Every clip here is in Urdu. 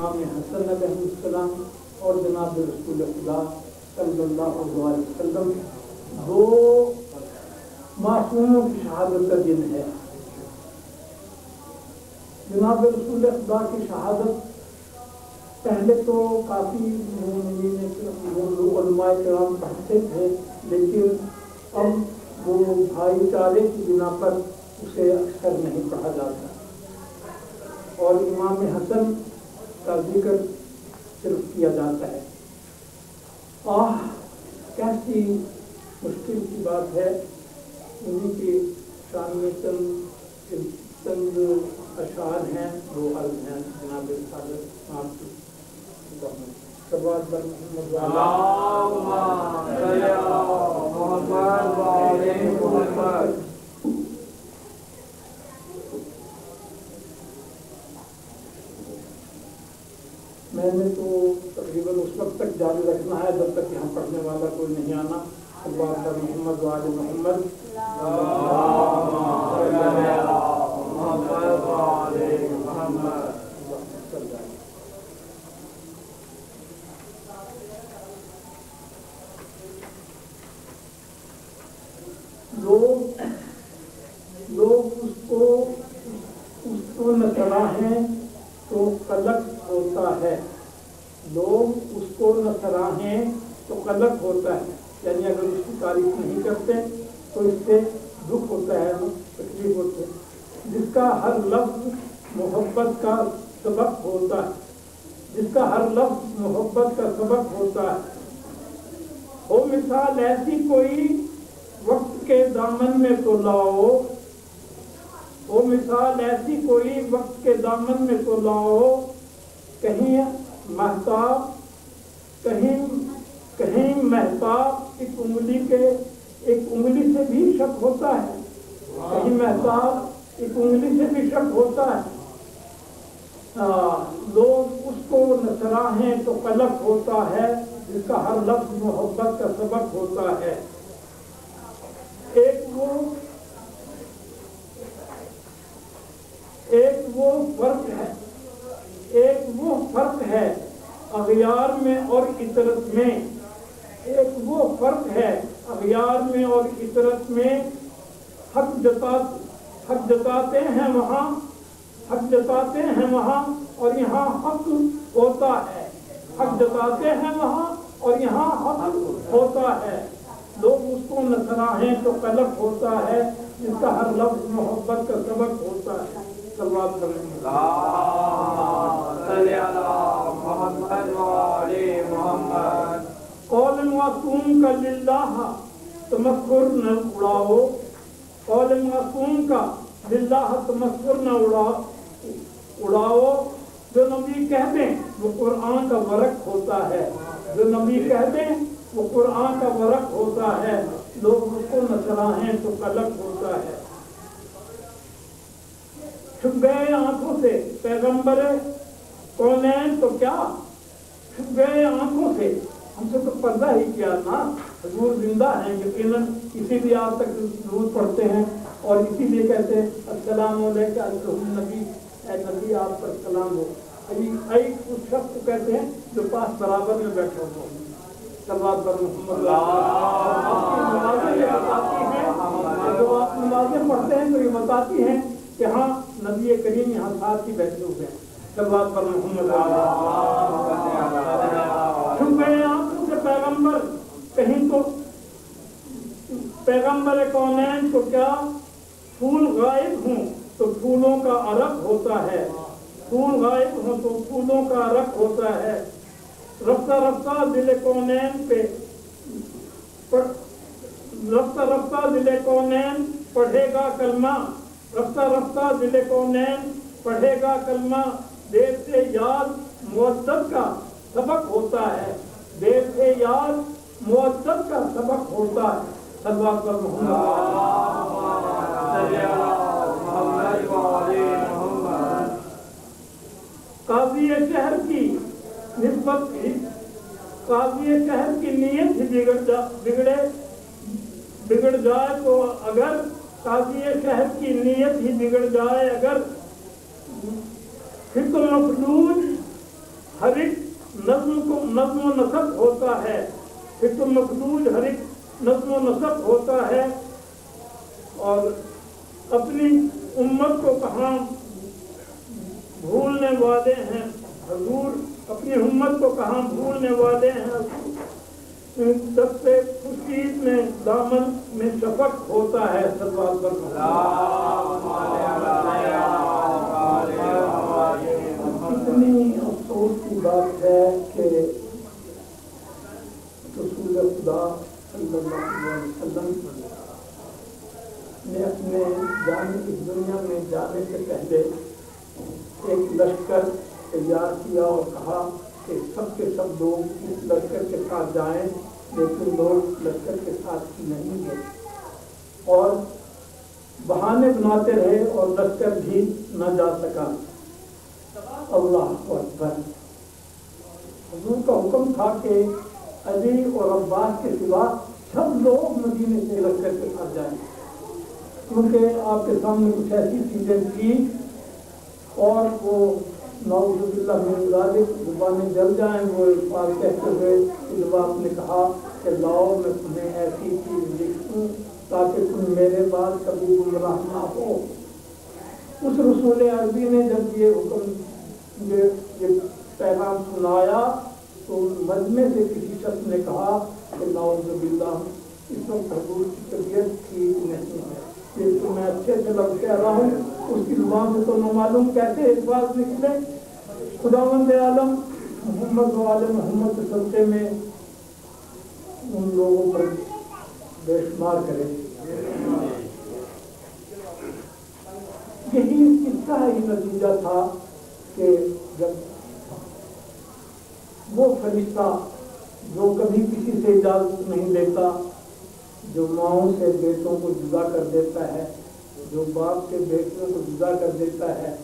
امام حسن علیہ السلام اور جناب رسول خدا صلی اللہ علیہ وسلم دو معصوموں کی شہادت کا دن ہے۔ جناب رسول خدا کی شہادت پہلے تو کافی علماء کرام پڑھتے تھے، لیکن اب وہ بھائی چارے کی بنا پر اسے اکثر نہیں پڑھا جاتا، اور امام حسن کا ذکر صرف کیا جاتا ہے۔ کیسی مشکل کی بات ہے۔ انہیں کی شان میں چند اشعار ہیں، وہ عرض ہیں جناب رسالت آپ کی سبات پر محمد میں نے تو تقریباً اس وقت تک جاری رکھنا ہے جب تک یہاں پڑھنے والا کوئی نہیں آنا۔ سبات پر محمد وآل محمد لوگ اس کو نہ سراہیں تو قلق ہوتا ہے۔ لوگ اس کو نہ سراہیں تو قلق ہوتا ہے، یعنی اگر اس کی تعریف نہیں کرتے تو اس سے دکھ ہوتا ہے، تکلیف ہوتی ہے۔ جس کا ہر لفظ محبت کا سبق ہوتا ہے، جس کا ہر لفظ محبت کا سبق ہوتا ہے۔ ہو مثال ایسی کوئی وقت کے دامن میں تو لاؤ، ہو مثال ایسی کوئی وقت کے دامن میں تو لاؤ، کہیں مہتاب کہیں مہتاب ایک انگلی سے بھی شک ہوتا ہے، کہیں مہتاب ایک انگلی سے بھی شک ہوتا ہے۔ لوگ اس کو نہ سراہیں تو قلق ہوتا ہے، جس کا ہر لفظ محبت کا سبق ہوتا ہے۔ ایک وہ فرق ہے اغیار میں اور عطرت میں، ایک وہ فرق ہے اغیار میں اور عطرت میں۔ حق جتاتے ہیں وہاں اور یہاں حق ہوتا ہے، حق جتاتے ہیں وہاں اور یہاں حق ہوتا ہے۔ لوگ اس کو نہ سراہیں تو قلق ہوتا ہے، جس کا ہر لفظ محبت کا سبق ہوتا ہے۔ صلوات کریں قول معصوم کا للہ تمسخر نہ اڑاؤ، قول معصوم کا للہ تمسخر نہ اڑاؤ۔ جو نبی کہہ دیں وہ قرآن کا ورق ہوتا ہے، جو نبی کہہ دیں وہ قرآن کا ورق ہوتا ہے۔ لوگ اس کو نہ سراہیں تو قلق ہوتا ہے۔ چھپ گئے آنکھوں سے پیغمبر کونین تو کیا، چھپ گئے آنکھوں سے، ہم سے تو پردہ ہی کیا نا۔ حضور زندہ ہیں، یقیناً اسی لیے آپ تک درود پڑھتے ہیں اور اسی لیے کہتے ہیں السلام علیکم ایھا النبی، اے نبی آپ پر سلام ہو۔ ابھی اس شخص کو کہتے ہیں جو پاس برابر میں بیٹھا ہوا ہو۔ صلوات پر محمد آپ کی نمازیں یہ بتاتی ہیں، جو آپ نمازیں پڑھتے ہیں تو یہ بتاتی ہیں کہ ہاں نبی کریم یہاں ساتھ ہی بیٹھے ہوئے ہیں۔ صلوات پر محمد چھپ گئے آنکھوں سے پیغمبر، کہیں تو پیغمبر کونین تو کیا، پھول غائب ہوں تو پھولوں کا عرق ہوتا ہے، پھول غائب ہوں تو پھولوں کا عرق ہوتا ہے۔ رفتہ رفتہ دل کونین پہ رفتہ رفتہ دل کونین پڑھے گا کلمہ، رفتہ رفتہ دل کونین پڑھے گا کلمہ۔ دیر سے یاد مؤدب کا سبق ہوتا ہے، دیر سے یاد مؤدب کا سبق ہوتا ہے۔ صلوات پر قاضی شہر کی نسبت، قاضی شہر کی نیت ہی بگڑ جائے تو اگر، قاضی شہر کی نیت ہی بگڑ جائے اگر، پھر تو ہر ایک نظم و نسق ہوتا ہے، حکم مخدوج ہر ایک نظم و نسق ہوتا ہے، اور اپنی امت کو کہاں بھولنے والے ہیں حضور، اپنی امت کو کہاں بھولنے والے ہیں حضور، دست خورشید میں دامن میں شفق ہوتا ہے۔ صلوات اتنی افسوس کی بات ہے کہ رسول خدا صلی اللہ علیہ وسلم نے اپنے اس دنیا میں جانے سے پہلے ایک لشکر تیار کیا اور کہا کہ سب کے سب لوگ اس لشکر کے ساتھ جائیں، لیکن لوگ لشکر کے ساتھ نہیں گئے اور بہانے بناتے رہے اور لشکر بھی نہ جا سکا۔ اللہ اکبر! حضور کا حکم تھا کہ علی اور عباس کے سوا سب لوگ مدینے سے لشکر کے ساتھ جائیں، کیونکہ آپ کے سامنے کچھ ایسی چیزیں تھیں اور وہ نعوذ باللہ من ذالک زبانیں جل جائیں، وہ الفاظ کہتے ہوئے جب آپ نے کہا کہ لاؤ میں تمہیں ایسی چیز لکھوں تاکہ تم میرے بعد کبھی گمراہ نہ ہو۔ اس رسول عربی نے جب یہ حکم یہ پیغام سنایا تو مجمع سے کسی شخص نے کہا کہ نعوذ باللہ اس وقت حضور کی طبیعت ٹھیک نہیں ہے، یہ تو میں اچھے سے لفظ کہہ رہا ہوں، اس کی زبان سے تو نہ معلوم کیسے الفاظ نکلے۔ خداوند عالم محمد و آل محمد کے صدقے میں ان لوگوں پر بے شمار کرے۔ یہی اس کا ہی نتیجہ تھا کہ جب وہ فرشتہ جو کبھی کسی سے اجازت نہیں لیتا، جو ماؤں سے بیٹوں کو جدا کر دیتا ہے، جو باپ سے بیٹوں کو جدا کر دیتا ہے،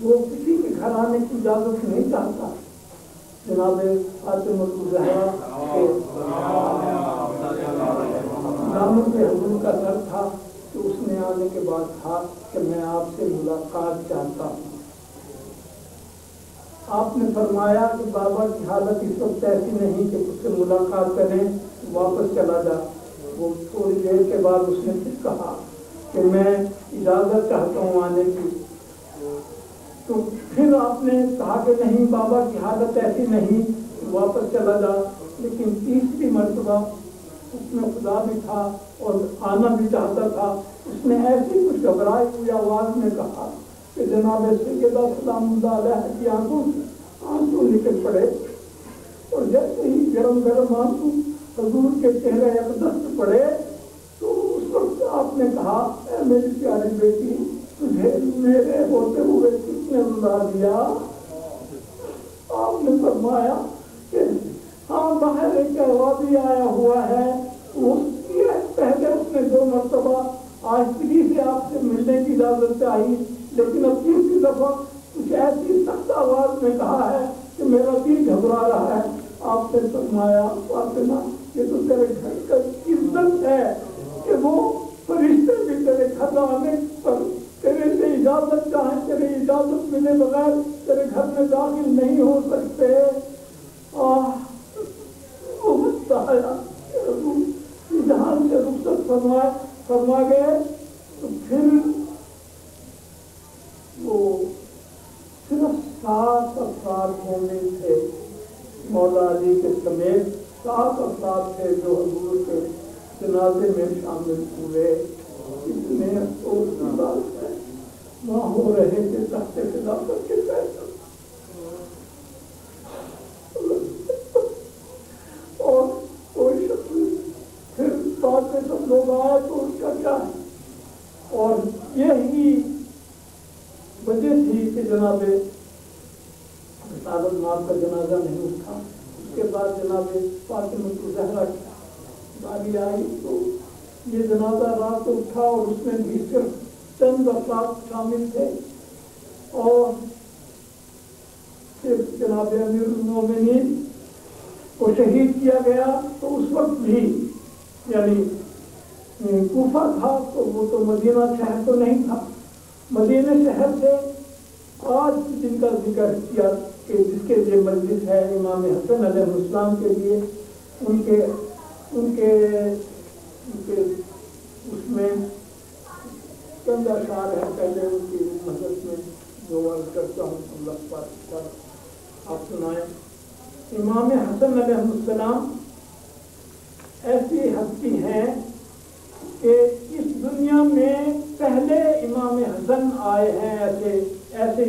وہ کسی کے گھر آنے کی اجازت نہیں چاہتا۔ جناب فاطمہ الزہرا کے دامن پہ حضور کا سر تھا تو اس نے آنے کے بعد کہا کہ میں آپ سے ملاقات چاہتا ہوں۔ آپ نے فرمایا کہ بابا کی حالت اس وقت ایسی نہیں کہ اس سے ملاقات کریں، واپس چلا جا۔ وہ تھوڑی دیر کے بعد اس نے پھر کہا کہ میں اجازت چاہتا ہوں آنے کی، تو پھر آپ نے کہا کہ نہیں بابا کی حالت ایسی نہیں، واپس چلا جا۔ لیکن تیسری مرتبہ اس میں خدا بھی تھا اور آنا بھی چاہتا تھا، اس نے ایسی کچھ گھبرائی ہوئی آواز میں کہا کہ جناب سیدہ سلام اللہ علیہ کی آنکھوں سے آنسو نکل پڑے، اور جیسے ہی گرم گرم آنسو حضور کے چہرے اقدس پڑے تو اس وقت آپ نے کہا اے میری پیاری بیٹی، تجھے میرے ہوتے ہوئے کس نے رلا دیا؟ آپ نے فرمایا کہ ہاں باہر ایک اعرابی آیا ہوا ہے، پہلے اس نے 2 مرتبہ آشقی سے آپ سے ملنے کی اجازت چاہی، لیکن اب تیسری دفعہ کچھ ایسی سخت آواز میں کہا ہے کہ میرا دل گھبرا رہا ہے۔ آپ نے فرمایا فاطمہ یہ تو تیرے گھر کا عزت ہے کہ وہ فرشتے بھی تیرے گھر آنے پر تیرے سے اجازت چاہیں، تیرے اجازت ملے بغیر تیرے گھر میں داخل نہیں ہو سکتے۔ جہان سے رخصت فرما گئے تو پھر وہ صرف 7 افراد ہونے تھے، مولا علی کے سمیت 7 افراد تھے جو حضور کے جنازے میں شامل ہوئے۔ اتنے افسوس کی بات ہے، وہاں ہو رہے تھے تحت خلافت کے فیصل، اور کوئی شخص پھر بعد میں سب لوگ آئے تو اس کا کیا ہے؟ اور یہی وجہ تھی کہ جناب رسالت مار کا جنازہ نہیں اٹھا۔ اس کے بعد جناب فاطمہ الزہرا کی باری آئی تو یہ جنازہ رات کو اٹھا، اور اس میں بھی صرف چند افراد شامل تھے، اور پھر جناب امیر المومنین کو شہید کیا گیا۔ تو اس وقت بھی یعنی کوفہ تھا تو وہ تو مدینہ شہر تو نہیں تھا، مدینہ شہر سے آج جن کا ذکر کیا کہ جس کے لیے مجلس ہے امام حسن علیہ السلام کے لیے، ان کے اس میں چند اشعار ہیں پہلے ان کی مدد میں جو عرض کرتا ہوں اللہ پاک کا آپ سنائیں۔ امام حسن علیہ السلام ایسی ہستی ہیں کہ اس دنیا میں پہلے امام حسن آئے ہیں، ایسی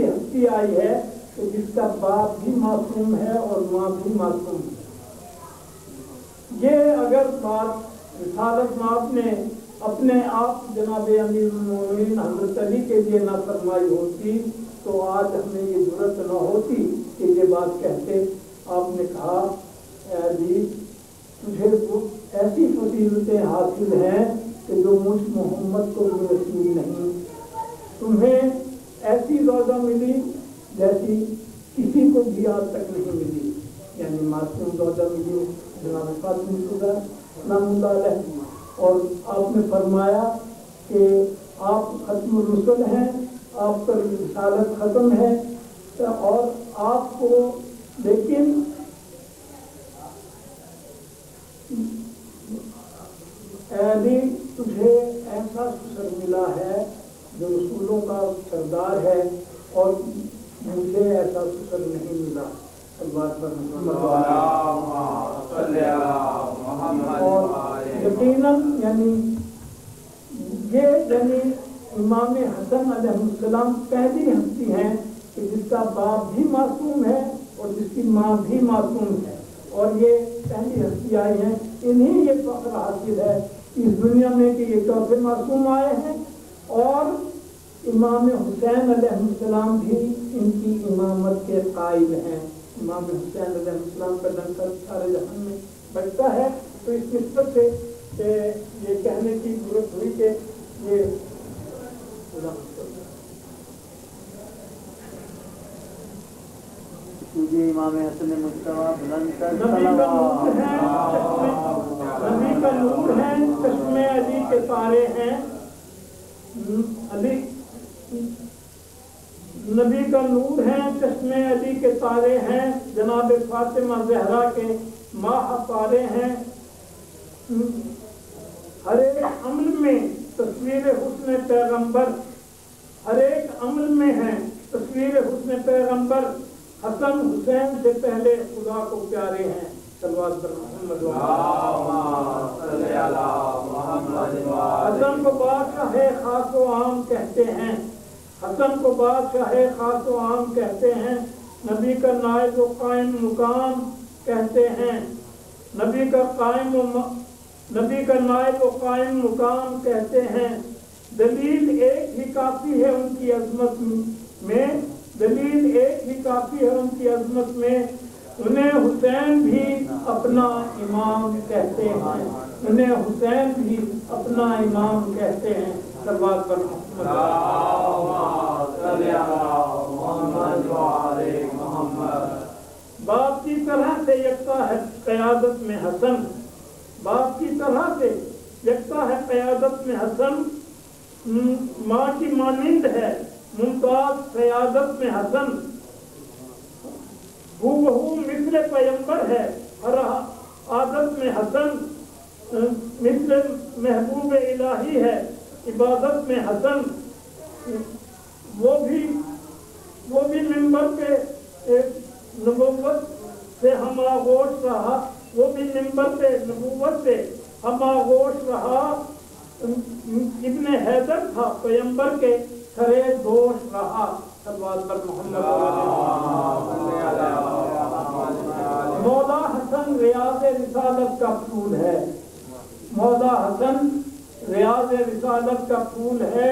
ہستی آئی ہے کہ جس کا باپ بھی معصوم ہے اور ماں بھی معصوم ہے۔ یہ اگر بات رسالت مآب نے اپنے آپ جناب امیر المومنین حضرت علی کے لیے نہ فرمائی ہوتی تو آج ہمیں یہ ضرورت نہ ہوتی کہ یہ بات کہتے۔ آپ نے کہا اے علی تجھے وہ ایسی فضیلتیں حاصل ہیں کہ جو مجھ محمد کو بھی نصیب نہیں، تمہیں ایسی روزہ ملی جیسی کسی کو بھی آج تک نہیں ملی، یعنی معصوم روزہ ملی جناب فاطمی الکبریٰ سلام اللہ علیہ، اور آپ نے فرمایا کہ آپ ختم الرسل ہیں، آپ پر رسالت ختم ہے، اور آپ کو لیکن علی تجھے ایسا سر ملا ہے جو رسولوں کا سردار ہے، اور مجھے ایسا سر نہیں ملا۔ اور یقیناً یعنی امام حسن علیہ السلام پہلی ہستی ہیں کہ جس کا باپ بھی معصوم ہے اور جس کی ماں بھی معصوم ہے، اور یہ پہلی ہستی آئی ہیں، انہیں یہ فخر حاصل ہے اس دنیا میں کہ یہ چوتھے معصوم آئے ہیں، اور امام حسین علیہ السلام بھی ان کی امامت کے قائل ہیں۔ امام حسین علیہ السلام کا ڈنکر سارے جہان میں بجتا ہے، تو اس نسبت سے یہ کہنے کی ضرورت ہوئی کہ یہ مجھے امام حسن مجتبیٰ بلند کر نبی کا نور ہے، چشمے علی کے تارے ہیں، نبی کا نور ہے، چشمے علی کے تارے ہیں، جناب فاطمہ زہرا کے ماہ پارے ہیں، ہر ایک عمل میں تصویر حسن پیغمبر، ہر ایک عمل میں ہے تصویر حسن پیغمبر، حسن حسین سے پہلے خدا کو پیارے ہیں۔ صلوات پر محمد حسن کو بادشاہ خاص و عام کہتے ہیں، حسن کو بادشاہ خاص و عام کہتے ہیں، نبی کا نائب و قائم مقام کہتے ہیں، نبی کا نائب و قائم مقام کہتے ہیں، دلیل ایک ہی کافی ہے ان کی عظمت میں، دلیل ایک ہی کافی ہے ان کی عظمت میں، انہیں حسین بھی اپنا امام کہتے ہیں، انہیں حسین بھی اپنا امام کہتے ہیں۔ صلوات پر باپ کی طرح سے یکتا ہے قیادت میں حسن، باپ کی طرح سے یکتا ہے قیادت میں حسن، ماں کی مانند ہے ممتاز قیادت میں حسن، بہو مثل پیمبر ہے ہر عادت میں حسن، مثل محبوب الہی ہے عبادت میں حسن، وہ بھی منبر پہ نبوت سے ہم آغوش رہا، وہ بھی منبر پہ نبوت سے ہم آغوش رہا، ابن حیدر تھا پیمبر کے سرے دوش رہا۔ صلوات پر محمد مولا حسن ریاض رسالت کا پھول ہے، مولا حسن ریاض رسالت کا پھول ہے،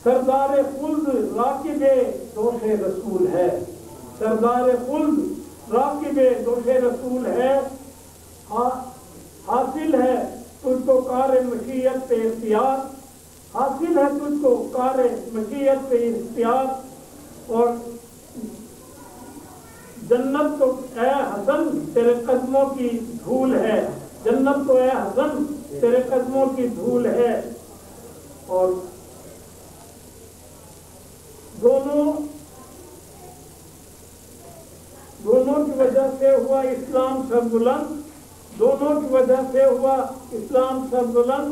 سردار خلد راکب دوش رسول ہے، سردار خلد راکب دوش رسول ہے، حاصل ہے تجھ کو کار مشیت پہ اختیار، حاصل ہے تجھ کو کار مشیت پہ اختیار، اور جنت تو اے حسن تیرے قدموں کی دھول ہے، جنت تو اے حسن تیرے قدموں کی دھول ہے، اور دونوں دونوں کی وجہ سے ہوا اسلام سربلند، دونوں کی وجہ سے ہوا اسلام سربلند۔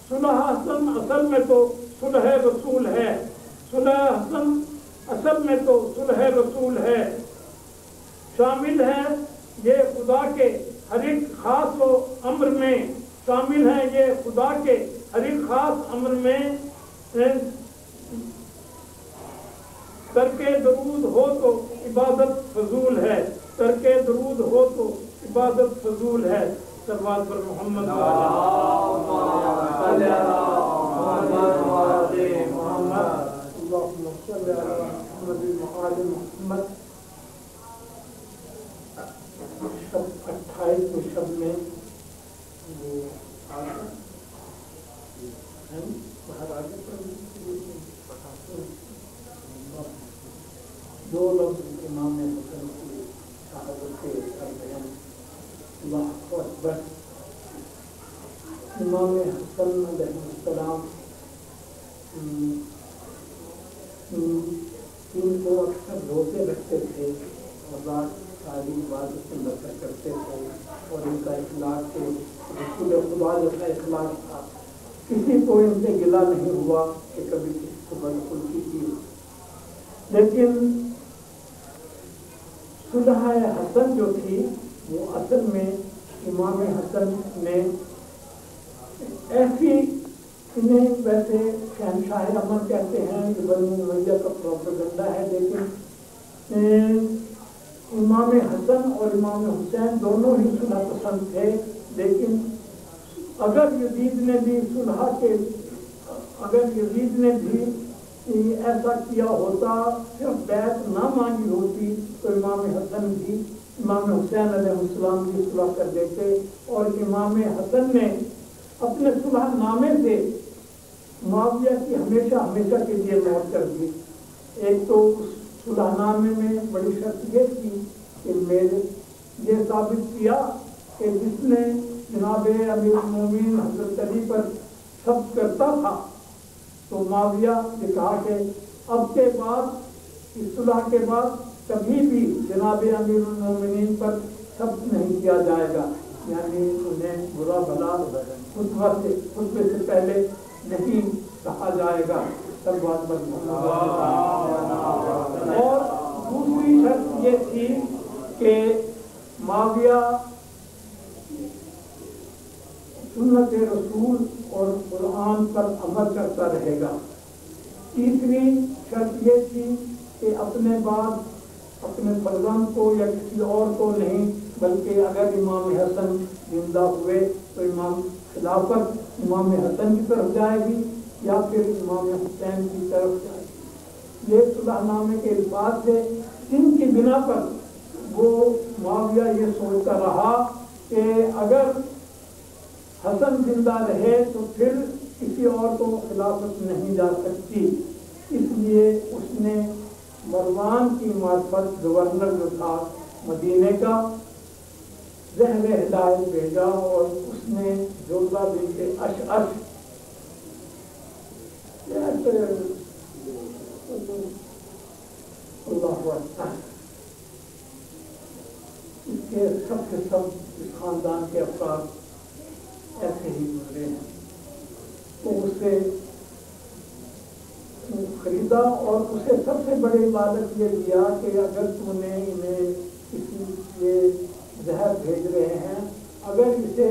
صلح حسن اصل میں تو صلح رسول ہے، صلح حسن اصل میں تو صلح رسول ہے، شامل ہے یہ خدا کے ہر ایک خاص و امر میں، شامل ہے یہ خدا کے ہر ایک خاص امر میں۔ ترک درود ہو تو عبادت فضول ہے، ترک درود ہو تو عبادت فضول ہے۔ صلوات پر محمد اللہم صلی علی محمد وآل محمد۔ شب 28 کو شب میں وہ باہر آگے پر دو لفظ امام حسن کی شہادت کے کرتے ہیں۔ اللہ اکبر۔ امام حسن علیہ السلام ان کو اکثر روزے رکھتے تھے اور رات ساری عبادت میں برکت کرتے تھے، اور ان کا اخلاق کے رسول خدا جیسا اخلاق تھا، کسی کو ان سے گلہ نہیں ہوا کہ کبھی کسی کو بدخلقی کی۔ لیکن صلح حسن جو تھی وہ اصل میں امام حسن نے ایسی، انہیں ویسے شہنشاہ امن کہتے ہیں، یہ بنو امیہ کا پروپیگنڈا ہے، لیکن امام حسن اور امام حسین دونوں ہی صلح پسند تھے۔ لیکن اگر یزید نے بھی ایسا کیا ہوتا، صرف بیعت نہ مانگی ہوتی، تو امام حسن بھی، امام حسین علیہ السلام بھی صلح کر دیتے۔ اور امام حسن نے اپنے صلح نامے سے معاویہ کی ہمیشہ کے لیے موت کر دی۔ ایک تو اس صلح نامے میں بڑی شرط یہ تھی کہ میرے یہ ثابت کیا کہ جس نے جناب امیر المومنین حضرت علی پر شک کرتا تھا، تو معاویہ نے کہا کہ اب کے بعد، اس صلح کے بعد کبھی بھی جناب امیر المومنین پر شک نہیں کیا جائے گا، یعنی انہیں برا بھلا خطبے سے پہلے نہیں کہا جائے گا۔ سب بات اور دوسری شرط یہ تھی کہ معاویہ سنت رسول اور قرآن پر عمل کرتا رہے گا۔ تیسری شرط یہ تھی کہ اپنے بعد اپنے فرزند کو یا کسی اور کو نہیں، بلکہ اگر امام حسن زندہ ہوئے تو خلافت امام حسن کی طرف جائے گی یا پھر امام حسین کی طرف جائے گی۔ یہ صلح نامے کے الفاظ تھے، جن کی بنا پر وہ معاویہ یہ سوچتا رہا کہ اگر حسن زندہ رہے تو پھر کسی اور کو خلافت نہیں جا سکتی، اس لیے اس نے مروان کی معرفت گورنر جو تھا مدینے کا زہر ہدایت بھیجا، اور اس نے جوزہ بنت اشعث اللہ اکبر، اس کے سب اس خاندان کے افراد ایسے ہی گزرے ہیں، تو اسے خریدا اور اسے سب سے بڑی عبادت یہ دیا کہ اگر تو نے انہیں کسی یہ زہر بھیج رہے ہیں، اگر اسے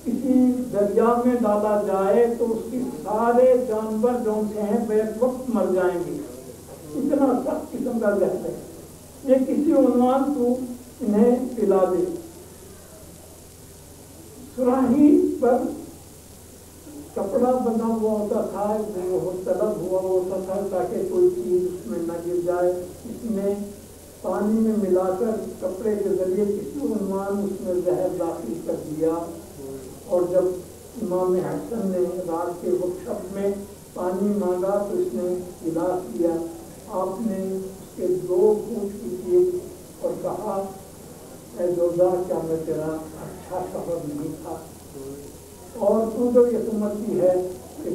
کسی دریا میں ڈالا جائے تو اس کی سارے جانور جو سے ہیں بیک وقت مر جائیں گے، اتنا سخت قسم کا زہر ہے، یہ کسی عنوان تو انہیں پلا دے۔ سراہی پر کپڑا بنا ہوا ہوتا تھا، وہ طلب ہوا ہوتا تھا تاکہ کوئی چیز اس میں نہ گر جائے، اس میں پانی میں ملا کر کپڑے کے ذریعے کسی عنوان اس میں زہر داخل کر دیا، اور جب امام حسن نے رات کے وقت میں پانی مانگا تو اس نے گلاس دیا، آپ نے اس کے 2 گھونٹ پیے اور کہا اے جوزا کیا میں تیرا اچھا شوہر نہیں تھا، اور تو جو یہ سمجھتی ہے کہ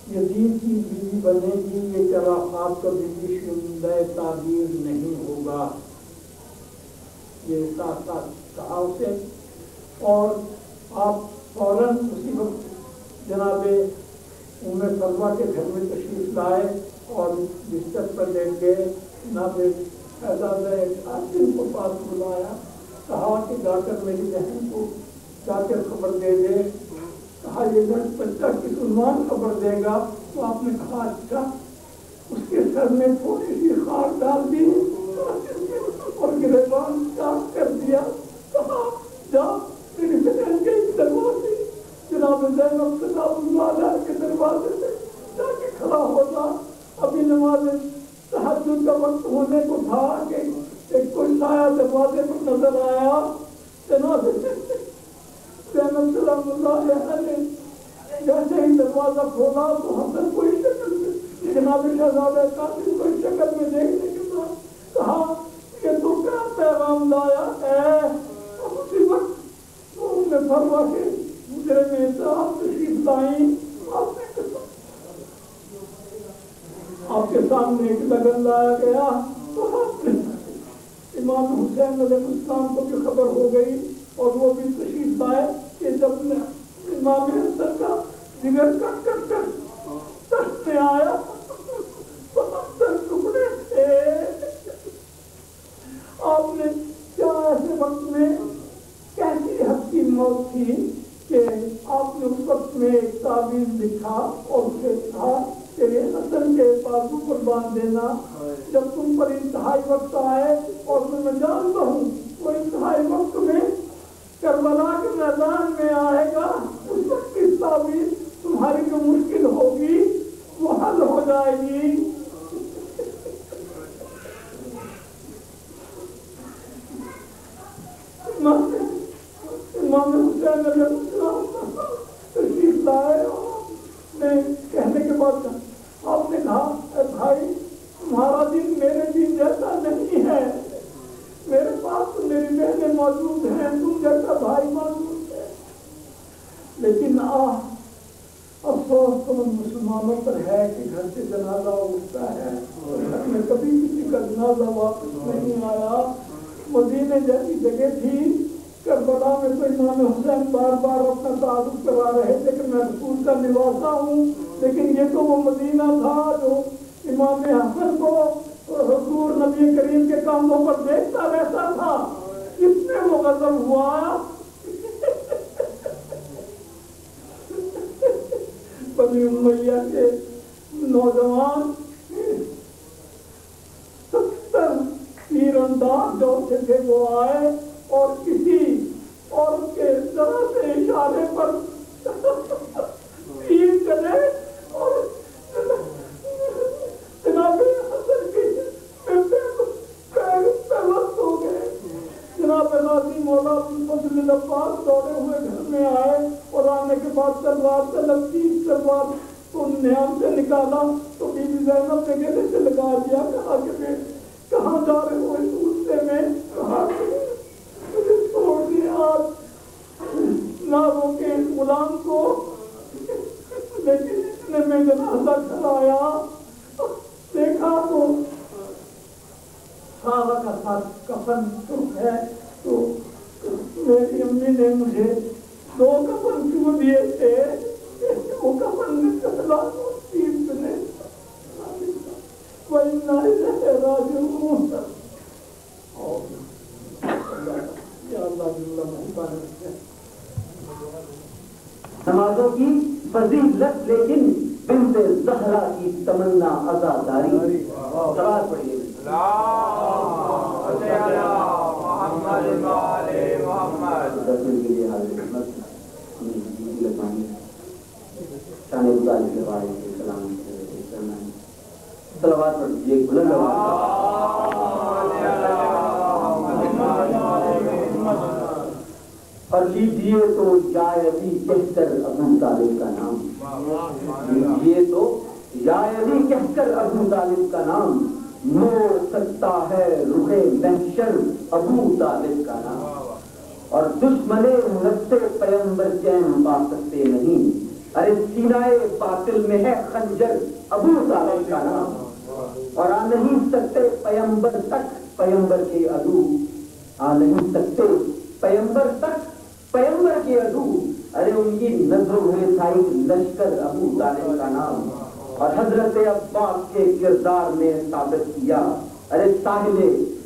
یزید کی بیوی بنے گی، یہ خرافات کبھی بھی شملۂ تعبیر نہیں ہوگا. یہ ساتھ ساتھ کہا اسے، اور آپ فوراً اسی وقت جناب ام سلمہ کے گھر میں تشریف لائے اور بستر پر لیٹ گئے. جناب شہزادہ قاسم کو پاس بلایا، کہا کہ جا کر میری بہن کو جا کر خبر دے دے. کہا یہ بچہ کس عنوان خبر دے گا؟ تو آپ نے کہا اچھا. اس کے سر میں تھوڑی سی خاک ڈال دی اور گریبان صاف کر دیا. کہا جا میری بہن کے دروازے جناب زینب سلام اللہ علیہ کے دروازے سے جا کے کھڑا ہوتا. ابھی نماز تہجد کا وقت ہونے کو تھا کہ ایک کوئی سایہ دروازے پر نظر آیا. جناب زینب سلام اللہ علیہ نے جیسے ہی دروازہ کھولا تو حسن کوئی شکل جناب شہزادہ قاسم کوئی شکل میں دیکھنے کے بعد کہا کہ تو کیا پیغام لایا ہے؟ اسی وقت نے فرما کے مجرے میں صاحب تشریف لائیں. آپ کے سامنے ایک لگن لایا گیا تو امام حسین علیہ السلام کو بھی خبر ہو گئی اور وہ بھی تشریف لائے کہ جب امام حسن کا جگر کٹ کٹ کر تخت میں آیا ٹکڑے تھے. آپ نے کیا ایسے وقت میں کیسی حد کی موت تھی کہ آپ نے اس وقت میں ایک تعویذ لکھا اور اسے کہا کہ حسن کے بازو پر باندھ دینا جب تم پر انتہائی وقت آئے. اور میں جانتا ہوں وہ انتہائی وقت میں کربلا کے میدان میں آئے گا. اس وقت کی تعویذ تمہاری جو مشکل ہوگی وہ حل ہو جائے گی. امام حسین علیہ السلام تشریف لائے. کہنے کے بعد آپ نے کہا اے بھائی تمہارا دین میرے دین جیسا نہیں ہے. میرے پاس تو میری بہنیں موجود ہیں، تم جیسا بھائی موجود ہے. لیکن افسوس تو مسلمانوں پر ہے کہ گھر سے جنازہ اٹھتا ہے گھر میں کبھی کسی کا جنازہ واپس نہیں آیا. مدینے جیسی جگہ تھی، کربلا میں تو امام حسین بار بار اپنا تعارف کرا رہے تھے کہ میں رسول کا نواسا ہوں، لیکن یہ تو وہ مدینہ تھا جو امام حسن کو حضور نبی کریم کے کاموں پر دیکھتا رہتا تھا. اس میں وہ غضب ہوا. بنی امیہ کے نوجوان 70 تیر انداز جو تھے وہ آئے اور کسی عورت کے ذرا سے اشارے پر تیر چلے اور جناب حسن کی وقت ہو گئے. جناب ناظم مولا فضل عباس دوڑے ہوئے گھر میں آئے اور آنے کے بعد تلوار طلب کی. تلوار تو نیام سے نکالا تو بی بی زینب نے گلے سے لگا دیا. کہا کہ کہاں جا رہے ہو اس غصے میں؟ کہا مجھے چھوڑ دیا نہ روکے اس غلام کو. لیکن اتنے میں جنازہ گھر آیا دیکھا تو صحابہ کا ساتھ کفن سرخ ہے. تو میری امی نے مجھے 2 کفن کیوں دیے تھے؟ وہ کفن میں چلا چیز نے کوئی نہ راجعون. نمازوں کی فضیلت لیکن بنت زہرا کی تمنا عزاداری. قرار پڑھیے دسویں کے لیے حاضر خدمت شان ابراہیم کے بارے میں سلام کرنا ہے. صلوات پڑھیے بلند اور لیجیے تو یا علی کہہ کر ابو طالب کا نام. لیجیے تو یا علی کہہ کر ابو طالب کا نام. موڑ سکتا ہے رخ محشر ابو طالب کا نام. اور دشمن نفس پیغمبر چین پا سکتے نہیں. ارے سینائے باطل میں ہے خنجر ابو طالب کا نام، اور آ نہیں سکتے پیمبر تک پیمبر کے عدو، آ نہیں سکتے پیمبر تک پیمبر کے عدو، ارے ان کی نظروں میں تھا ایک لشکر ابو طالب کا نام، اور حضرت عباس کے کردار نے ثابت کیا، ارے ساحل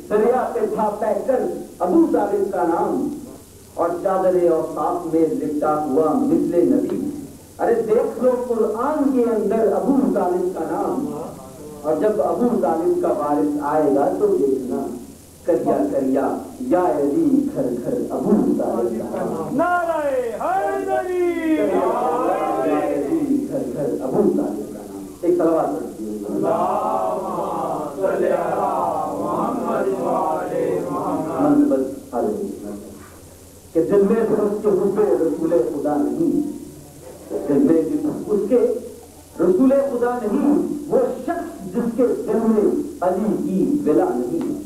دریا پہ تھا پہ کر ابو طالب کا نام، اور چادر اوصاف میں لپٹا ہوا مثل نبی، ارے دیکھ لو قرآن کے اندر ابو طالب کا نام، اور جب ابو طالب کا وارث آئے گا تو دیکھنا کریا کریا یا علی گھر گھر ابو طالب کا نام، نعرہ حیدری، گھر گھر ابو طالب کا نام۔ ایک صلوات پڑھیے، اللہم صلی علی محمد وعلی محمد، کہ دل میں اس کے حب رسول خدا نہیں، دل میں اس کے رسول خدا نہیں، وہ شخص جس کے دل میں علی کی ولا نہیں،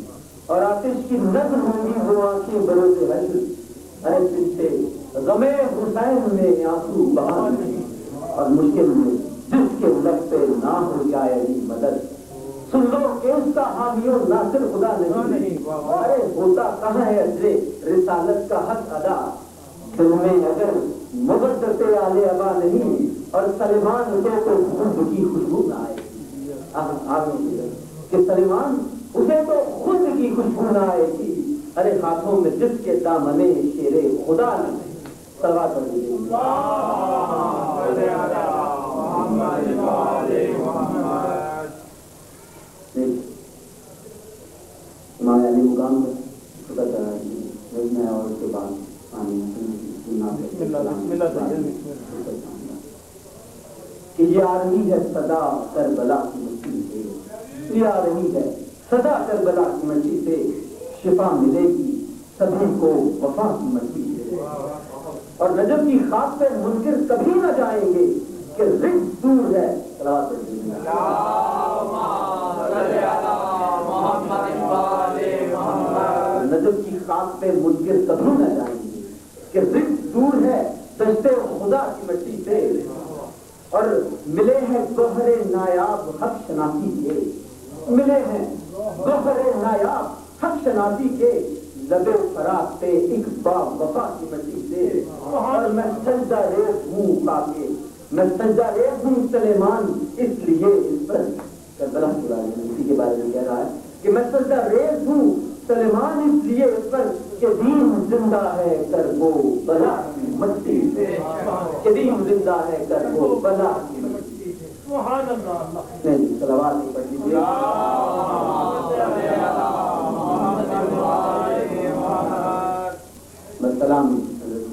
اور آتش کی نظر ہوں گی وہ آنکھیں بروز حشر، ارے جن سے غم حسین میں آنسو بہا نہیں، اور مشکل میں جس کے لب پہ نہ ہو جائے علی مدد، سن لو کہ اس کا حامی و ناصر خدا نہیں، ارے ہوتا کہاں ہے اجرے رسالت کا حق ادا، دل میں اگر مبدت آل ابا نہیں، اور سلیمان اسے تو خود کی خوشبو نہ آئے، کہ سلیمان اسے تو خود کی خوشبو نہ آئے گی، ارے ہاتھوں میں جس کے دامن شیر خدا نہیں، صلوات پڑھ لیجیے، امام علی مقام خدا میں، اور اس کے بعد کہ یہ آ رہی ہے صدا کربلا کی مٹی سے، یہ آ رہی ہے صدا کربلا کی مٹی سے، شفا ملے گی سبھی کو وفا کی مٹی سے، اور نجف کی خاک پہ منکر کبھی نہ جائیں گے کہ رزق دور ہے، نجف کی خاک پہ منکر کبھی نہ جائیں گے کہ رزق دور ہے دشت خدا کی مٹی سے، اور ملے ہیں گوہر نایاب حق شناسی کے، ملے ہیں گوہر نایاب حق شناسی کے، لبے فرات پہ ایک با وفا کی مٹی سے، اور میں سجدہ ریز ہوں کافی، میں سجدہ ریز ہوں سلیمان، اس لیے اس پر کربلا کے بارے میں اسی کے بارے میں کہہ رہا ہے کہ میں سجدہ ریز ہوں سلیمان، اس لیے اس پر کہ دین زندہ ہے کربو بلا کی مٹی سے، کہ دین زندہ ہے کربو بلا کی مٹی سے، سبحان اللہ، نہیں صلوات نہیں پڑھ لیجیے، میں سلام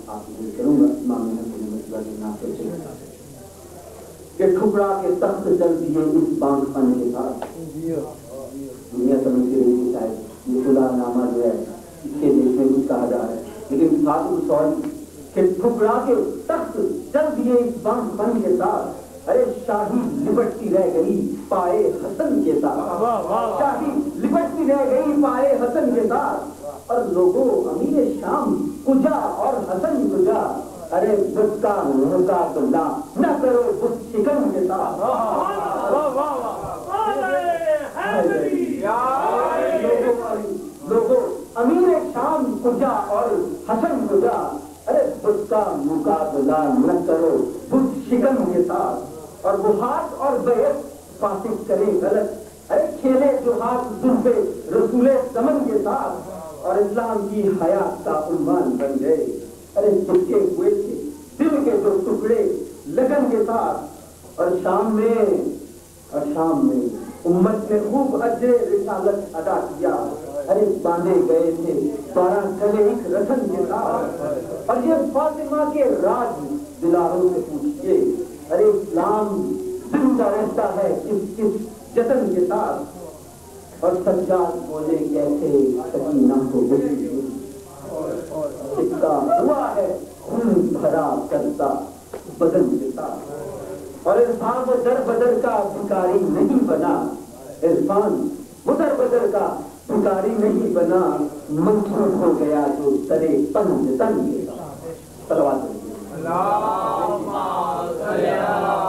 آپ کو کروں گا امام مسئلہ کے ناصر سے، کہ ٹھکرا کے تخت چل دیے اس بانگ پن کے ساتھ، دنیا سمجھتی رہی کہ شاید یہ خدا نامہ جو ہے اس کے دیش میں کچھ کہا جا رہا ہے، لیکن ساتھ اس اور کہ ٹھکرا کے تخت چل دیے اس بانگ پن کے ساتھ، ارے شاہی لپٹتی رہ گئی پائے حسن کے ساتھ، شاہی لپٹتی رہ گئی پائے حسن کے ساتھ، اور لوگوں امیر شام کجا اور حسن کجا، ارے بت کا مقابلہ نہ کرو بت شکن کے ساتھ، لوگوں امیر شام کجا اور حسن کجا، ارے بت کا مقابلہ نہ کرو بت شکن کے ساتھ، اور وہ ہاتھ اور بیعت فاسق کرے غلط، ارے کھیلے جو ہاتھ زلف رسول زمن کے ساتھ، اور اسلام کی حیات کا عنوان بن گئے، ارے چپکے ہوئے تھے دل کے جو ٹکڑے لگن کے ساتھ، اور شام میں امت نے خوب اجر رسالت ادا کیا، ارے باندھے گئے تھے 12 گلے ایک رتن کے ساتھ، اور یہ فاطمہ کے راج دلاروں سے پوچھئے، ارے اسلام زندہ رہتا ہے کس کس جتن کے ساتھ، اور سجاد بولے کیسے سکینہ کو بچی، چپکا ہوا ہے خون بھرا کرتا بدن کے ساتھ، اور عرفان وہ در بدر کا بھکاری نہیں بنا، عرفان وہ در بدر کا بھکاری نہیں بنا، منسوخ ہو گیا جو ترے پن تن کے ساتھ، صلوات صل على